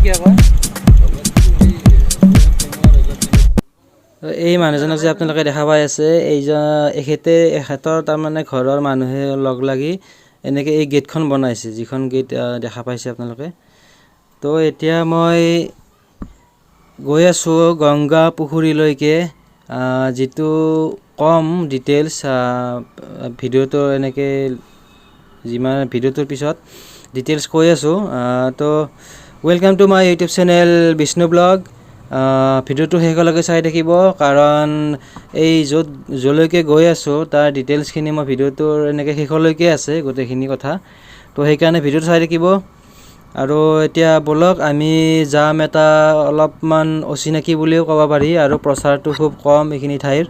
কিয় কয় এই মানুহজনক যে আপোনালোকে দেখা পাই আছে এখেতৰ তাৰমানে ঘৰৰ মানুহে লগ লাগি এনেকৈ এই গেটখন বনাইছে, যিখন গেট দেখা পাইছে আপোনালোকে। তো এতিয়া মই গৈ আছোঁ গংগা পুখুৰীলৈকে, যিটো কম ডিটেইলছ ভিডিঅ'টো এনেকৈ যিমান ভিডিঅ'টোৰ পিছত ডিটেইলছ কৈ আছোঁ। তো welcome to my YouTube channel Vishnu blog. ভিডিঅ'টো শেষলৈকে চাই থাকিব, কাৰণ এই য'লৈকে গৈ আছোঁ তাৰ ডিটেইলছখিনি মই ভিডিঅ'টোৰ এনেকৈ শেষলৈকে আছে গোটেইখিনি কথা। তো সেইকাৰণে ভিডিঅ'টো চাই থাকিব। আৰু এতিয়া ব'লক আমি যাম এটা অলপমান অচিনাকি বুলিও ক'ব পাৰি, আৰু প্ৰচাৰটো খুব কম এইখিনি ঠাইৰ।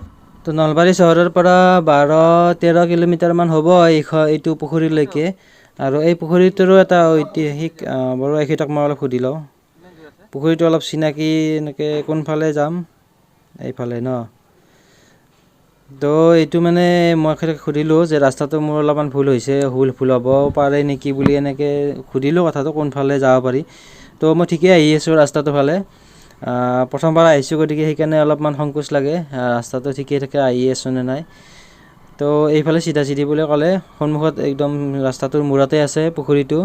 তো নলবাৰী চহৰৰ পৰা 12-13 কিলোমিটাৰমান হ'ব এইটো পুখুৰীলৈকে। আৰু এই পুখুৰীটোৰো এটা ঐতিহাসিক, বাৰু এখেতক মই অলপ সুধি লওঁ। পুখুৰীটো অলপ চিনাকি এনেকৈ কোনফালে যাম? এইফালে ন? তো এইটো মানে মই সুধিলোঁ যে ৰাস্তাটো মোৰ অলপমান ভুল হৈছে, ভুল হ'ব পাৰে নেকি বুলি এনেকৈ সুধিলোঁ কথাটো, কোনফালে যাব পাৰি। তো মই ঠিকেই আহি আছোঁ ৰাস্তাটোৰ ফালে। প্ৰথমবাৰ আহিছোঁ, গতিকে সেইকাৰণে অলপমান সংকোচ লাগে ৰাস্তাটো ঠিকেই থাকে আহি আছোঁ নে নাই। তো এইফালে চিধা বুলি ক'লে সন্মুখত একদম ৰাস্তাটোৰ মূৰতে আছে পুখুৰীটো।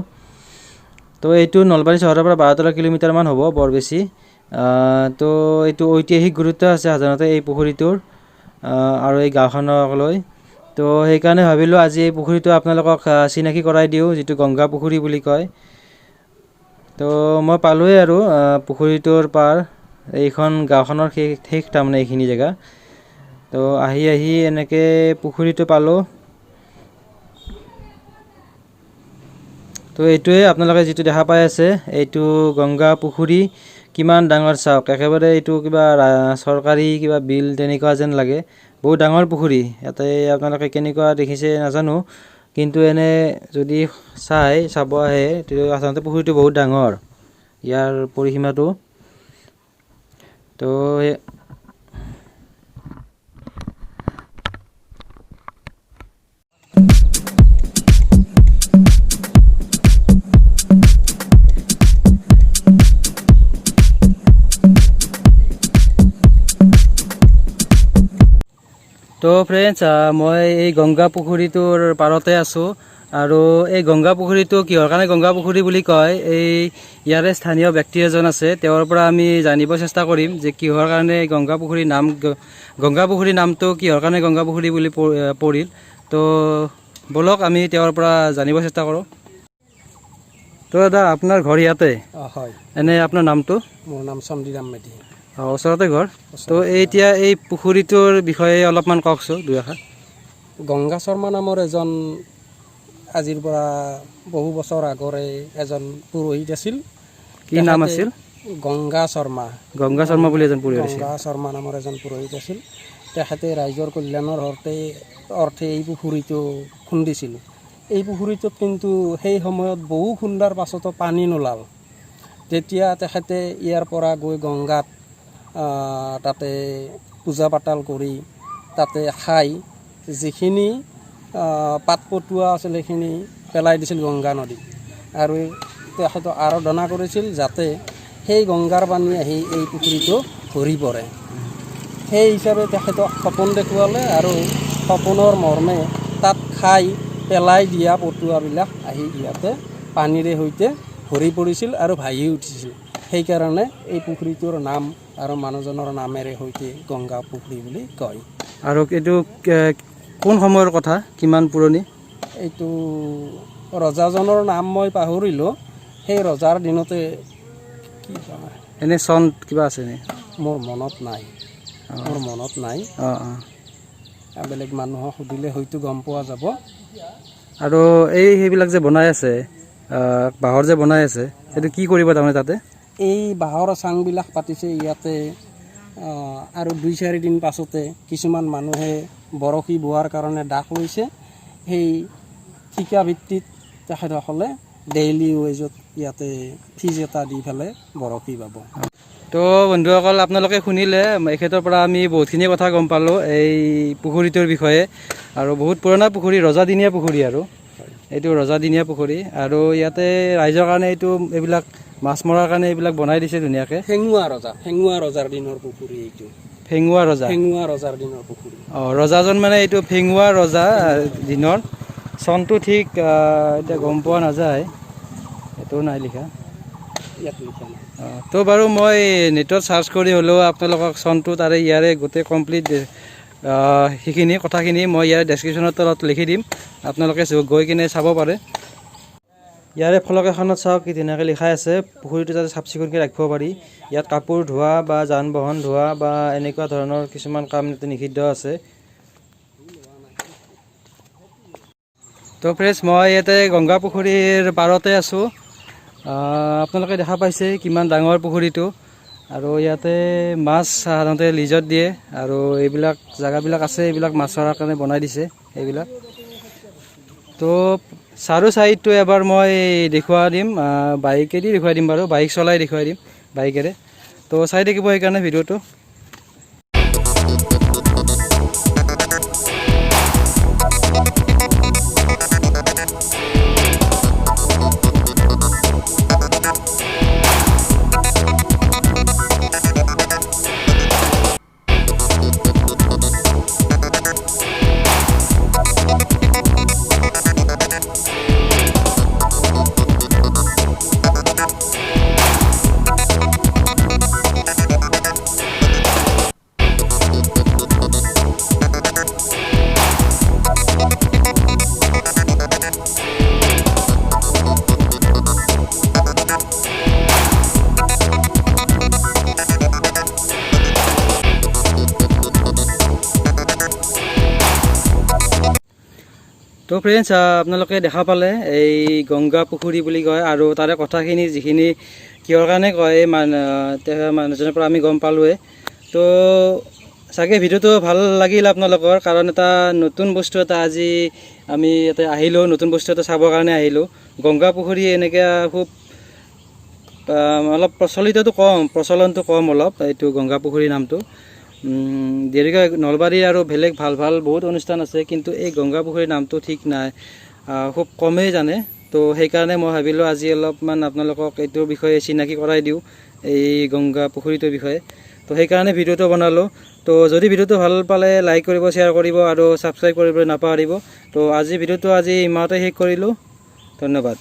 তো এইটো নলবাৰী চহৰৰ পৰা 12-13 কিলোমিটাৰমান হ'ব, বৰ বেছি। তো এইটো ঐতিহাসিক গুৰুত্ব আছে সাধাৰণতে এই পুখুৰীটোৰ আৰু এই গাঁওখনক লৈ। তো সেইকাৰণে ভাবিলোঁ আজি এই পুখুৰীটো আপোনালোকক চিনাকি কৰাই দিওঁ, যিটো গংগা পুখুৰী বুলি কয়। তো মই পালোঁৱেই আৰু পুখুৰীটোৰ পাৰ, এইখন গাঁওখনৰ শেষ তাৰমানে এইখিনি জেগা। তো আহি এনেকৈ পুখুৰীটো পালোঁ। তো এইটোৱে আপোনালোকে যিটো দেখা পাই আছে, এইটো গংগা পুখুৰী। কিমান ডাঙৰ চাওক, একেবাৰে এইটো কিবা চৰকাৰী কিবা বিল তেনেকুৱা যেন লাগে। বহুত ডাঙৰ পুখুৰী। ইয়াতে আপোনালোকে কেনেকুৱা দেখিছে নাজানো, কিন্তু এনে যদি চাব আহে তেতিয়া আচলতে পুখুৰীটো বহুত ডাঙৰ, ইয়াৰ পৰিসীমাটো। তো ফ্ৰেণ্ডছ, মই এই গংগা পুখুৰীটোৰ পাৰতে আছোঁ। আৰু এই গংগা পুখুৰীটো কিহৰ কাৰণে গংগা পুখুৰী বুলি কয়, ইয়াৰে স্থানীয় ব্যক্তি এজন আছে, তেওঁৰ পৰা আমি জানিব চেষ্টা কৰিম যে কিহৰ কাৰণে গংগা পুখুৰীৰ নামটো কিহৰ কাৰণে গংগা পুখুৰী বুলি পৰিল। তো ব'লক আমি তেওঁৰ পৰা জানিব চেষ্টা কৰোঁ। তো দাদা, আপোনাৰ ঘৰ ইয়াতে? হয়। এনে আপোনাৰ নামটো? মোৰ নাম চন্দিৰাম মেধি। ওচৰতে ঘৰ? তো এতিয়া এই পুখুৰীটোৰ বিষয়ে অলপমান কওকচোন দুই এষাৰ। গংগা শৰ্মা নামৰ এজন আজিৰ পৰা বহু বছৰ আগৰে এজন পুৰোহিত আছিল। কি নাম আছিল? গংগা শৰ্মা। গংগা শৰ্মা বুলি এজন পুৰোহিত আছিল। গংগা শৰ্মা নামৰ এজন পুৰোহিত আছিল। তেখেতে ৰাইজৰ কল্যাণৰ অৰ্থে এই পুখুৰীটো খুন্দিছিল। এই পুখুৰীটোত কিন্তু সেই সময়ত বহু খুন্দাৰ পাছতো পানী নোলাল। তেতিয়া তেখেতে ইয়াৰ পৰা গৈ গংগাত তাতে পূজা পাতাল কৰি তাতে খাই যিখিনি পাত পটুৱা আছিল সেইখিনি পেলাই দিছিল গংগা নদীত। আৰু তেখেতক আৰাধনা কৰিছিল যাতে সেই গংগাৰ পানী আহি এই পুখুৰীটো ভৰি পৰে। সেই হিচাপে তেখেতক সপোন দেখুৱালে, আৰু সপোনৰ মৰ্মে তাত খাই পেলাই দিয়া পটুৱাবিলাক আহি ইয়াতে পানীৰে সৈতে ভৰি পৰিছিল আৰু ভাহি উঠিছিল। সেইকাৰণে এই পুখুৰীটোৰ নাম আৰু মানুহজনৰ নামেৰে সৈতে গংগা পুখুৰী বুলি কয়। আৰু এইটো কোন সময়ৰ কথা, কিমান পুৰণি? এইটো ৰজাজনৰ নাম মই পাহৰিলোঁ। সেই ৰজাৰ দিনতে কি এনে চন কিবা আছে নে? মোৰ মনত নাই। বেলেগ মানুহক সুধিলে হয়তো গম পোৱা যাব। আৰু সেইবিলাক যে বনাই আছে, বাঁহৰ যে বনাই আছে, সেইটো কি কৰিব তাৰমানে তাতে? এই বাঁহৰ চাংবিলাক পাতিছে ইয়াতে, আৰু 2-4 দিন পাছতে কিছুমান মানুহে বৰশী বোৱাৰ কাৰণে ডাক লৈছে। সেই ঠিকা ভিত্তিত তেখেতসকলে ডেইলি ৱেজত ইয়াতে ফিজ এটা দি পেলাই বৰশী বাব। তো বন্ধুসকল, আপোনালোকে শুনিলে, এখেতৰ পৰা আমি বহুতখিনি কথা গম পালোঁ এই পুখুৰীটোৰ বিষয়ে। আৰু বহুত পুৰণা পুখুৰী, ৰজাদিনীয়া পুখুৰী আৰু। এইটো ৰজাদিনীয়া পুখুৰী আৰু ইয়াতে ৰাইজৰ কাৰণে এইবিলাক মাছ মৰাৰ কাৰণে এইবিলাক বনাই দিছে ধুনীয়াকৈ। ফেঙুৱা ৰজাৰ দিনৰ পুখুৰী এইটো। ফেঙুৱা ৰজাৰ দিনৰ পুখুৰী। ৰজাজন মানে এইটো ফেঙুৱা ৰজা দিনৰ চনটো ঠিক এতিয়া গম পোৱা নাযায়, এইটো নাই লিখা ইয়াত লিখা নাই। তো বাৰু মই নেটত চাৰ্চ কৰি হ'লেও আপোনালোকক চনটো তাৰে ইয়াৰে গোটেই কমপ্লিট সেইখিনি কথাখিনি মই ইয়াৰ ডেছক্ৰিপশ্যনৰ তলত লিখি দিম, আপোনালোকে গৈ কিনে চাব পাৰে। ইয়াৰে ফলক এখনত চাওক কি ধুনীয়াকৈ লিখা আছে পুখুৰীটো যাতে চাফ চিকুণকৈ ৰাখিব পাৰি। ইয়াত কাপোৰ ধোৱা বা যান বাহন ধোৱা বা এনেকুৱা ধৰণৰ কিছুমান কাম ইয়াতে নিষিদ্ধ আছে। তো ফ্ৰেণ্ডছ, মই ইয়াতে গংগা পুখুৰীৰ পাৰতে আছোঁ। আপোনালোকে দেখা পাইছে কিমান ডাঙৰ পুখুৰীটো, আৰু ইয়াতে মাছ সাধাৰণতে লিজত দিয়ে, আৰু এইবিলাক জেগাবিলাক আছে এইবিলাক মাছ ধৰাৰ কাৰণে বনাই দিছে এইবিলাক। তো চাৰো চাইডটো এবাৰ মই দেখুৱাই দিম, বাইকেদি দেখুৱাই দিম বাৰু, বাইক চলাই দেখুৱাই দিম বাইকেৰে। তো চাই থাকিব সেইকাৰণে ভিডিঅ'টো। তো ফ্ৰেণ্ডছ, আপোনালোকে দেখা পালে এই গংগা পুখুৰী বুলি কয়, আৰু তাৰে কথাখিনি যিখিনি কিহৰ কাৰণে কয় মানুহজনৰ পৰা আমি গম পালোৱে। তো চাগে ভিডিঅ'টো ভাল লাগিল আপোনালোকৰ, কাৰণ এটা নতুন বস্তু এটা আজি আমি ইয়াতে আহিলোঁ, নতুন বস্তু এটা চাবৰ কাৰণে আহিলোঁ। গংগা পুখুৰী এনেকৈ খুব অলপ প্ৰচলনটো কম অলপ এইটো গংগা পুখুৰী নামটো। দেৰিকৈ নলবাৰীৰ আৰু বেলেগ ভাল বহুত অনুষ্ঠান আছে, কিন্তু এই গংগা পুখুৰীৰ নামটো ঠিক নাই, খুব কমেই জানে। তো সেইকাৰণে মই ভাবিলোঁ আজি অলপমান আপোনালোকক এইটোৰ বিষয়ে চিনাকি কৰাই দিওঁ, এই গংগা পুখুৰীটোৰ বিষয়ে। তো সেইকাৰণে ভিডিঅ'টো বনালোঁ। তো যদি ভিডিঅ'টো ভাল পালে লাইক কৰিব, শ্বেয়াৰ কৰিব আৰু ছাবস্ক্ৰাইব কৰিবলৈ নাপাহৰিব। তো আজি ভিডিঅ'টো ইমানতে শেষ কৰিলোঁ, ধন্যবাদ।